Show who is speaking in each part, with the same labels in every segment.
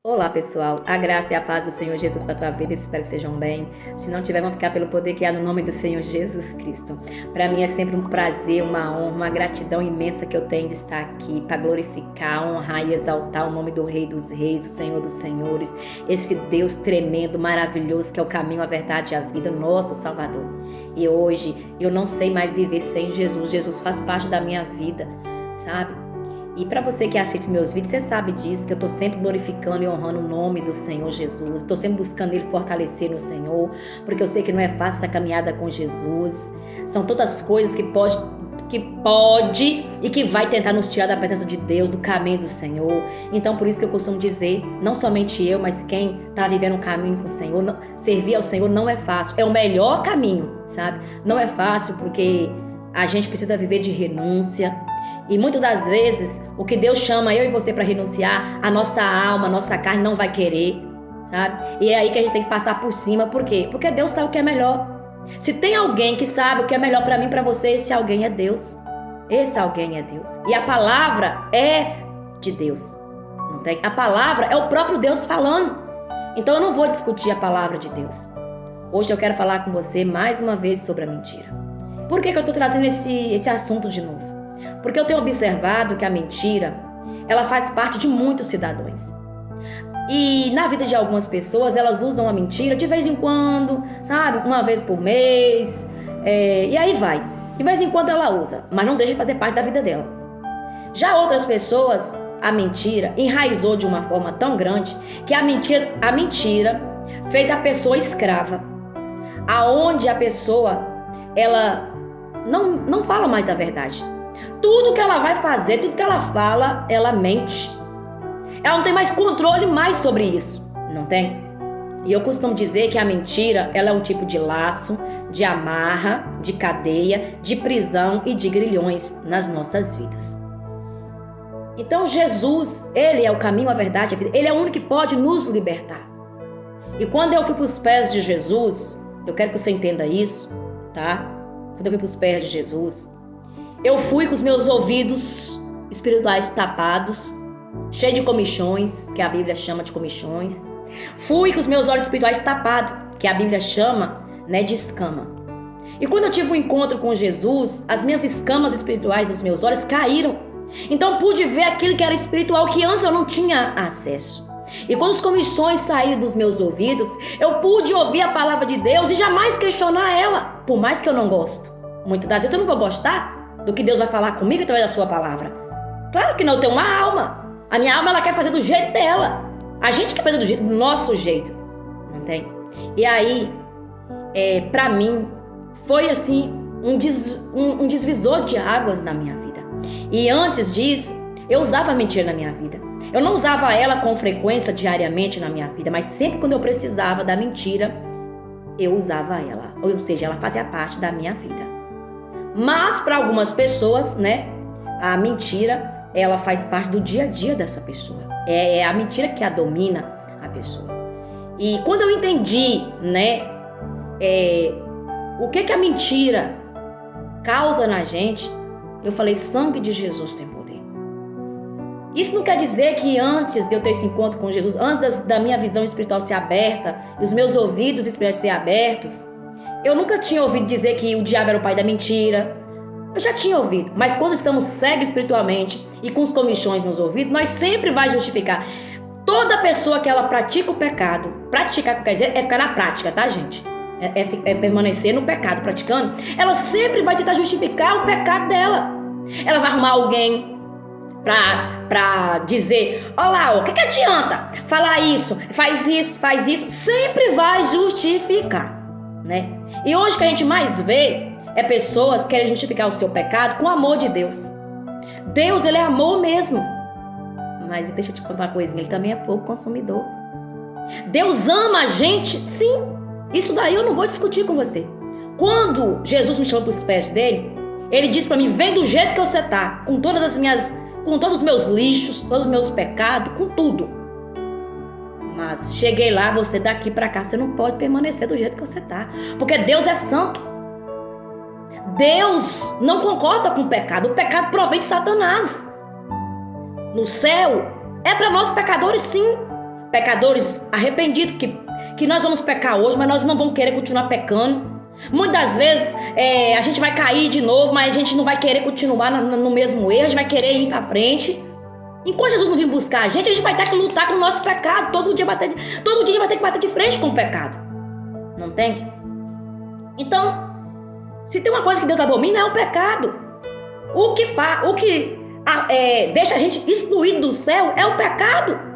Speaker 1: Olá pessoal, a graça e a paz do Senhor Jesus para a tua vida, espero que sejam bem. Se não tiver, vão ficar pelo poder que há no nome do Senhor Jesus Cristo. Para mim é sempre um prazer, uma honra, uma gratidão imensa que eu tenho de estar aqui para glorificar, honrar e exaltar o nome do Rei dos Reis, do Senhor dos Senhores, esse Deus tremendo, maravilhoso que é o caminho, a verdade e a vida, nosso Salvador. E hoje eu não sei mais viver sem Jesus, Jesus faz parte da minha vida, sabe? E para você que assiste meus vídeos, você sabe disso, que eu estou sempre glorificando e honrando o nome do Senhor Jesus. Estou sempre buscando Ele fortalecer no Senhor, porque eu sei que não é fácil essa caminhada com Jesus. São tantas coisas que pode e que vai tentar nos tirar da presença de Deus, do caminho do Senhor. Então por isso que eu costumo dizer, não somente eu, mas quem está vivendo um caminho com o Senhor, servir ao Senhor não é fácil, é o melhor caminho, sabe? Não é fácil porque a gente precisa viver de renúncia. E muitas das vezes, o que Deus chama eu e você para renunciar, a nossa alma, a nossa carne não vai querer, sabe? E é aí que a gente tem que passar por cima. Por quê? Porque Deus sabe o que é melhor. Se tem alguém que sabe o que é melhor para mim e para você, esse alguém é Deus. Esse alguém é Deus. E a palavra é de Deus. Não tem? A palavra é o próprio Deus falando. Então eu não vou discutir a palavra de Deus. Hoje eu quero falar com você mais uma vez sobre a mentira. Por que eu estou trazendo esse assunto de novo? Porque eu tenho observado que a mentira, ela faz parte de muitos cidadãos. E na vida de algumas pessoas, elas usam a mentira de vez em quando, sabe? Uma vez por mês, e aí vai. De vez em quando ela usa, mas não deixa de fazer parte da vida dela. Já outras pessoas, a mentira enraizou de uma forma tão grande que a mentira fez a pessoa escrava. Aonde a pessoa, ela não fala mais a verdade. Tudo que ela vai fazer, tudo que ela fala, ela mente. Ela não tem mais controle mais sobre isso, não tem? E eu costumo dizer que a mentira, ela é um tipo de laço, de amarra, de cadeia, de prisão e de grilhões nas nossas vidas. Então Jesus, Ele é o caminho, a verdade, a vida. Ele é o único que pode nos libertar. E quando eu fui para os pés de Jesus, eu quero que você entenda isso, tá? Quando eu fui para os pés de Jesus, eu fui com os meus ouvidos espirituais tapados, cheio de comichões, que a Bíblia chama de comichões. Fui com os meus olhos espirituais tapados, que a Bíblia chama, de escama. E quando eu tive um encontro com Jesus, as minhas escamas espirituais dos meus olhos caíram. Então pude ver aquilo que era espiritual, que antes eu não tinha acesso. E quando os comichões saíram dos meus ouvidos, eu pude ouvir a palavra de Deus e jamais questionar ela, por mais que eu não gosto. Muitas das vezes eu não vou gostar do que Deus vai falar comigo através da sua palavra. Claro que não, eu tenho uma alma. A minha alma, ela quer fazer do jeito dela. A gente quer fazer do nosso jeito. Não tem? E aí, pra mim, foi assim, um divisor de águas na minha vida. E antes disso, eu usava a mentira na minha vida. Eu não usava ela com frequência diariamente na minha vida, mas sempre quando eu precisava da mentira, eu usava ela. Ou seja, ela fazia parte da minha vida. Mas para algumas pessoas, a mentira, ela faz parte do dia a dia dessa pessoa. É a mentira que a domina a pessoa. E quando eu entendi, o que a mentira causa na gente, eu falei, sangue de Jesus tem poder. Isso não quer dizer que antes de eu ter esse encontro com Jesus, antes da minha visão espiritual ser aberta, e os meus ouvidos espirituais ser abertos, eu nunca tinha ouvido dizer que o diabo era o pai da mentira. Eu já tinha ouvido. Mas quando estamos cegos espiritualmente e com os comichões nos ouvidos, nós sempre vai justificar. Toda pessoa que ela pratica o pecado, praticar quer dizer é ficar na prática, tá, gente? É permanecer no pecado, praticando. Ela sempre vai tentar justificar o pecado dela. Ela vai arrumar alguém pra dizer, olha lá, o que adianta falar isso, faz isso. Sempre vai justificar, E hoje o que a gente mais vê é pessoas querem justificar o seu pecado com o amor de Deus. Deus, Ele é amor mesmo. Mas deixa eu te contar uma coisinha, Ele também é fogo consumidor. Deus ama a gente, sim. Isso daí eu não vou discutir com você. Quando Jesus me chamou para os pés dele, Ele disse para mim, vem do jeito que você tá, com todos os meus lixos, todos os meus pecados, com tudo. Mas cheguei lá, você daqui para cá, você não pode permanecer do jeito que você tá, porque Deus é santo. Deus não concorda com o pecado provém de Satanás. No céu, é para nós pecadores sim. pecadores arrependidos, que nós vamos pecar hoje, mas nós não vamos querer continuar pecando. Muitas vezes a gente vai cair de novo, mas a gente não vai querer continuar no mesmo erro, a gente vai querer ir para frente. Enquanto Jesus não vir buscar a gente vai ter que lutar com o nosso pecado. Todo dia a gente vai ter que bater de frente com o pecado. Não tem? Então, se tem uma coisa que Deus abomina é o pecado. O que deixa a gente excluído do céu é o pecado.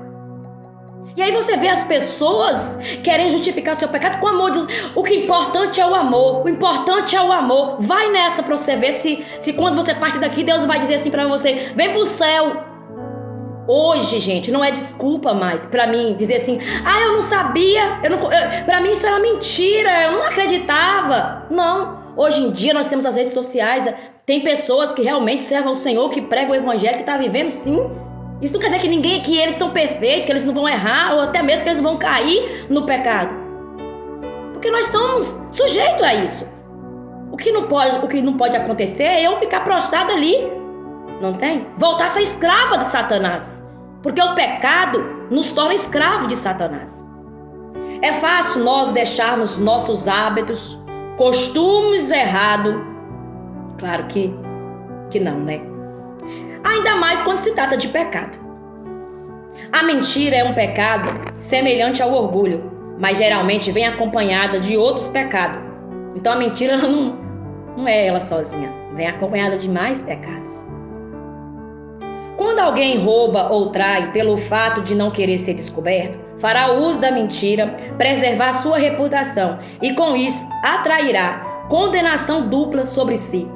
Speaker 1: E aí você vê as pessoas querem justificar seu pecado com o amor de Deus. O que é importante é o amor. O importante é o amor. Vai nessa pra você ver se quando você parte daqui, Deus vai dizer assim pra você: vem pro céu. Hoje, gente, não é desculpa mais pra mim dizer assim: eu não sabia. Pra mim isso era mentira. Eu não acreditava. Não. Hoje em dia nós temos as redes sociais. Tem pessoas que realmente servem ao Senhor, que pregam o evangelho, que tá vivendo sim. Isso não quer dizer que eles são perfeitos, que eles não vão errar, ou até mesmo que eles não vão cair no pecado. Porque nós estamos sujeitos a isso. O que não pode acontecer é eu ficar prostrado ali. Não tem? Voltar a ser escrava de Satanás. Porque o pecado nos torna escravos de Satanás. É fácil nós deixarmos nossos hábitos, costumes errados. Claro que não, né? Ainda mais quando se trata de pecado. A mentira é um pecado semelhante ao orgulho, mas geralmente vem acompanhada de outros pecados. Então a mentira não é ela sozinha, vem acompanhada de mais pecados. Quando alguém rouba ou trai pelo fato de não querer ser descoberto, fará uso da mentira, preservar sua reputação e com isso atrairá condenação dupla sobre si.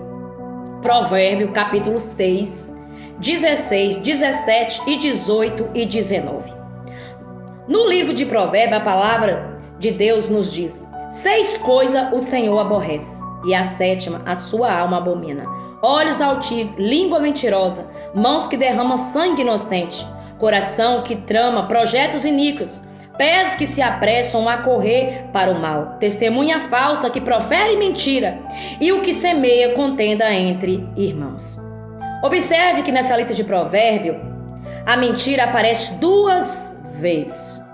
Speaker 1: Provérbio capítulo 6, 16, 17 e 18 e 19. No livro de Provérbios, a palavra de Deus nos diz: 6 coisas o Senhor aborrece, e a 7ª a sua alma abomina: olhos altivos, língua mentirosa, mãos que derramam sangue inocente, coração que trama projetos iníquos, pés que se apressam a correr para o mal, testemunha falsa que profere mentira, e o que semeia contenda entre irmãos. Observe que nessa lista de Provérbio, a mentira aparece 2 vezes.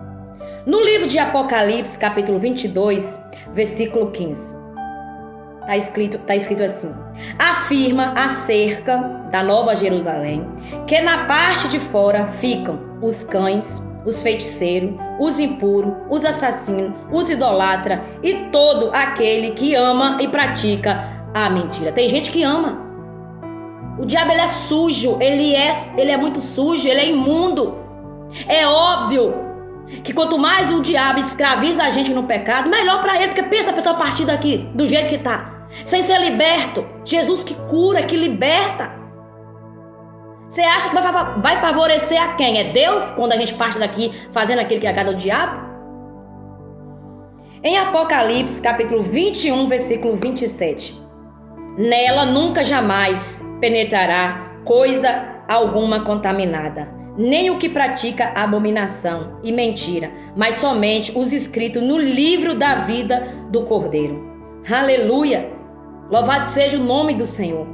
Speaker 1: No livro de Apocalipse, capítulo 22, versículo 15, está escrito assim: afirma acerca da Nova Jerusalém, que na parte de fora ficam os cães, os feiticeiros, os impuros, os assassinos, os idolatras e todo aquele que ama e pratica a mentira. Tem gente que ama. O diabo, ele é sujo, ele é muito sujo, ele é imundo. É óbvio que quanto mais o diabo escraviza a gente no pecado, melhor para ele, porque pensa a pessoa a partir daqui, do jeito que tá, sem ser liberto. Jesus que cura, que liberta. Você acha que vai favorecer a quem? É Deus quando a gente parte daqui fazendo aquilo que agrada ao diabo? Em Apocalipse, capítulo 21, versículo 27. Nela nunca jamais penetrará coisa alguma contaminada, nem o que pratica abominação e mentira, mas somente os escritos no livro da vida do Cordeiro. Aleluia! Louvado seja o nome do Senhor.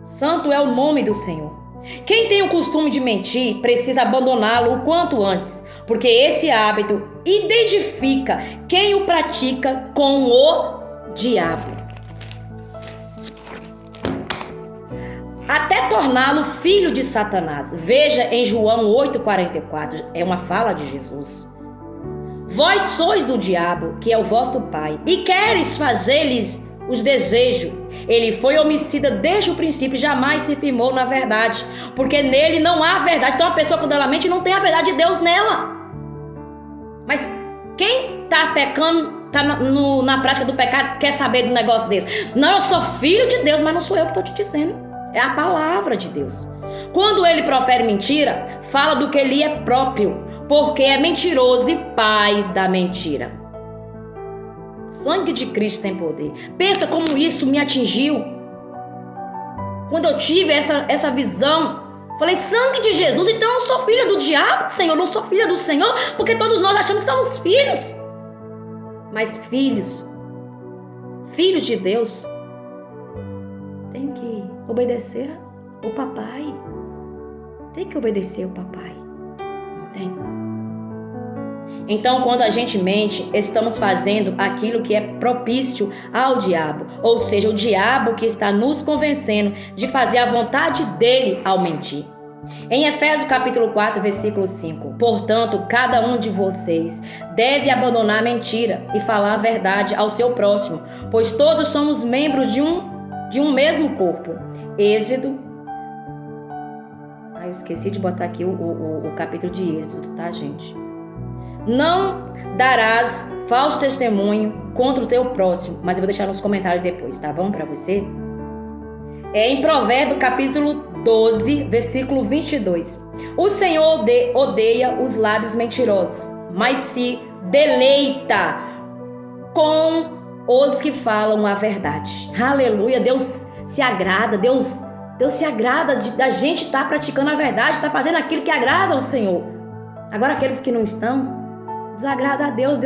Speaker 1: Santo é o nome do Senhor. Quem tem o costume de mentir precisa abandoná-lo o quanto antes, porque esse hábito identifica quem o pratica com o diabo, até torná-lo filho de Satanás. Veja em João 8,44, é uma fala de Jesus. Vós sois do diabo, que é o vosso pai, e queres fazer-lhes os desejos. Ele foi homicida desde o princípio e jamais se firmou na verdade, porque nele não há verdade. Então a pessoa, quando ela mente, não tem a verdade de Deus nela. Mas quem está pecando, está na prática do pecado, quer saber do negócio desse? Não, eu sou filho de Deus, mas não sou eu que estou te dizendo. É a palavra de Deus. Quando ele profere mentira, fala do que lhe é próprio, porque é mentiroso e pai da mentira. Sangue de Cristo tem poder. Pensa como isso me atingiu. Quando eu tive essa visão, falei: sangue de Jesus, então eu não sou filha do diabo, Senhor, eu não sou filha do Senhor, porque todos nós achamos que somos filhos. Mas filhos de Deus, tem que obedecer o papai. Tem que obedecer o papai. Não tem? Então, quando a gente mente, estamos fazendo aquilo que é propício ao diabo, ou seja, o diabo que está nos convencendo de fazer a vontade dele ao mentir. Em Efésios capítulo 4, versículo 5, portanto, cada um de vocês deve abandonar a mentira e falar a verdade ao seu próximo, pois todos somos membros de um mesmo corpo. Êxodo. Eu esqueci de botar aqui o capítulo de Êxodo, tá, gente? Não darás falso testemunho contra o teu próximo, mas eu vou deixar nos comentários depois, tá bom, para você? Em Provérbios capítulo 12, versículo 22. O Senhor odeia os lábios mentirosos, mas se deleita com os que falam a verdade. Aleluia, Deus se agrada, Deus se agrada da gente estar praticando a verdade, estar fazendo aquilo que agrada ao Senhor. Agora aqueles que não estão, desagrada a Deus,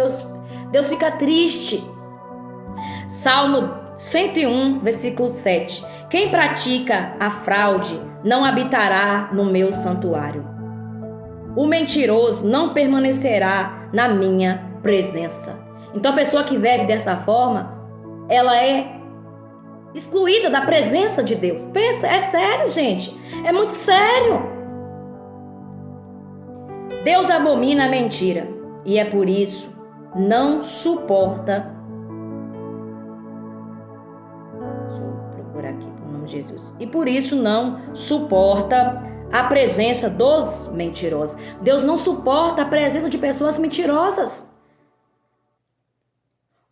Speaker 1: Deus fica triste. Salmo 101, versículo 7. Quem pratica a fraude não habitará no meu santuário. O mentiroso não permanecerá na minha presença. Então a pessoa que vive dessa forma, ela é excluída da presença de Deus. Pensa, é sério, gente. É muito sério. Deus abomina a mentira e é por isso não suporta. Deixa eu procurar aqui por nome de Jesus. E por isso não suporta a presença dos mentirosos. Deus não suporta a presença de pessoas mentirosas.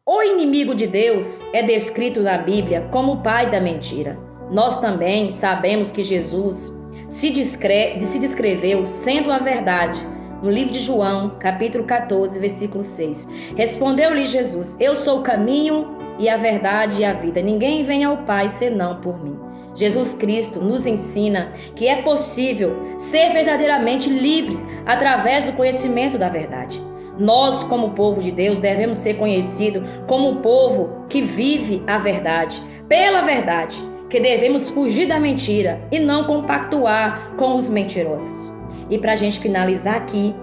Speaker 1: O inimigo de Deus é descrito na Bíblia como o pai da mentira. Nós também sabemos que Jesus se descreveu sendo a verdade. No livro de João, capítulo 14, versículo 6. Respondeu-lhe Jesus: eu sou o caminho e a verdade e a vida. Ninguém vem ao Pai senão por mim. Jesus Cristo nos ensina que é possível ser verdadeiramente livres através do conhecimento da verdade. Nós, como povo de Deus, devemos ser conhecidos como o povo que vive a verdade, pela verdade, que devemos fugir da mentira e não compactuar com os mentirosos. E para a gente finalizar aqui,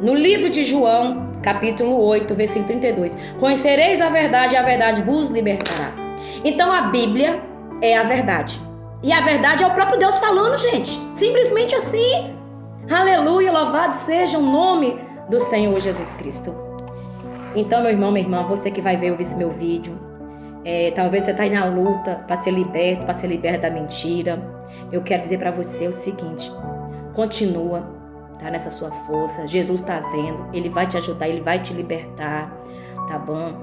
Speaker 1: no livro de João, capítulo 8, versículo 32, conhecereis a verdade e a verdade vos libertará. Então a Bíblia é a verdade. E a verdade é o próprio Deus falando, gente. Simplesmente assim. Aleluia, louvado seja o nome do Senhor Jesus Cristo. Então, meu irmão, minha irmã, você que vai ver esse meu vídeo, talvez você está aí na luta para ser liberto da mentira. Eu quero dizer para você o seguinte: continua, tá, nessa sua força. Jesus está vendo, Ele vai te ajudar, Ele vai te libertar, tá bom?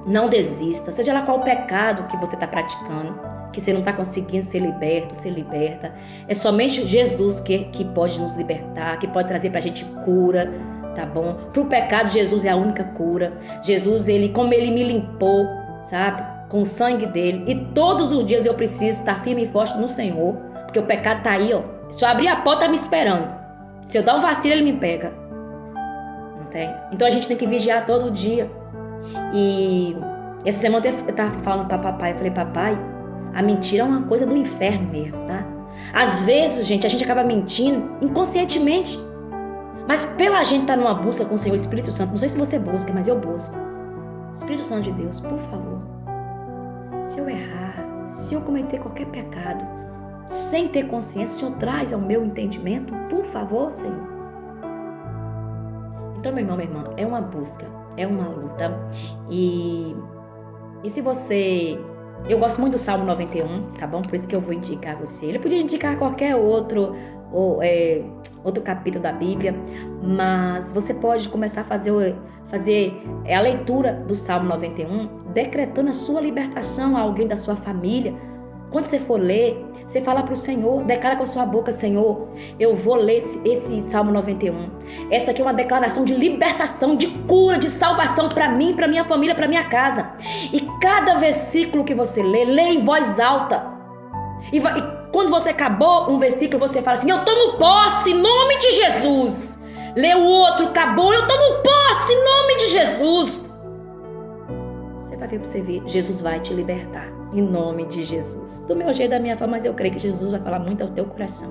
Speaker 1: Não desista, seja lá qual o pecado que você está praticando, que você não está conseguindo ser liberta. É somente Jesus que pode nos libertar, que pode trazer para a gente cura, tá bom? Para o pecado, Jesus é a única cura. Jesus, como Ele me limpou, sabe? Com o sangue dele. E todos os dias eu preciso estar firme e forte no Senhor, porque o pecado tá aí, ó. Se eu abrir a porta, tá me esperando. Se eu dar um vacilo, ele me pega. Não tem? Então a gente tem que vigiar todo dia. E essa semana eu tava falando para papai, eu falei: papai, a mentira é uma coisa do inferno mesmo, tá? Às vezes, gente, a gente acaba mentindo inconscientemente. Mas pela gente estar numa busca com o Senhor Espírito Santo, não sei se você busca, mas eu busco. Espírito Santo de Deus, por favor, se eu errar, se eu cometer qualquer pecado, sem ter consciência, o Senhor traz ao meu entendimento, por favor, Senhor. Então, meu irmão, minha irmã, é uma busca, é uma luta. E se você... Eu gosto muito do Salmo 91, tá bom? Por isso que eu vou indicar você. Ele podia indicar qualquer outro capítulo da Bíblia, mas você pode começar a fazer a leitura do Salmo 91, decretando a sua libertação a alguém da sua família. Quando você for ler, você fala para o Senhor, declara com a sua boca: Senhor, eu vou ler esse Salmo 91. Essa aqui é uma declaração de libertação, de cura, de salvação para mim, para minha família, para minha casa. E cada versículo que você lê em voz alta. E quando você acabou um versículo, você fala assim: eu tomo posse em nome de Jesus. Lê o outro, acabou, eu tomo posse em nome de Jesus. Você vai ver para você ver, Jesus vai te libertar, em nome de Jesus. Do meu jeito, da minha forma, mas eu creio que Jesus vai falar muito ao teu coração.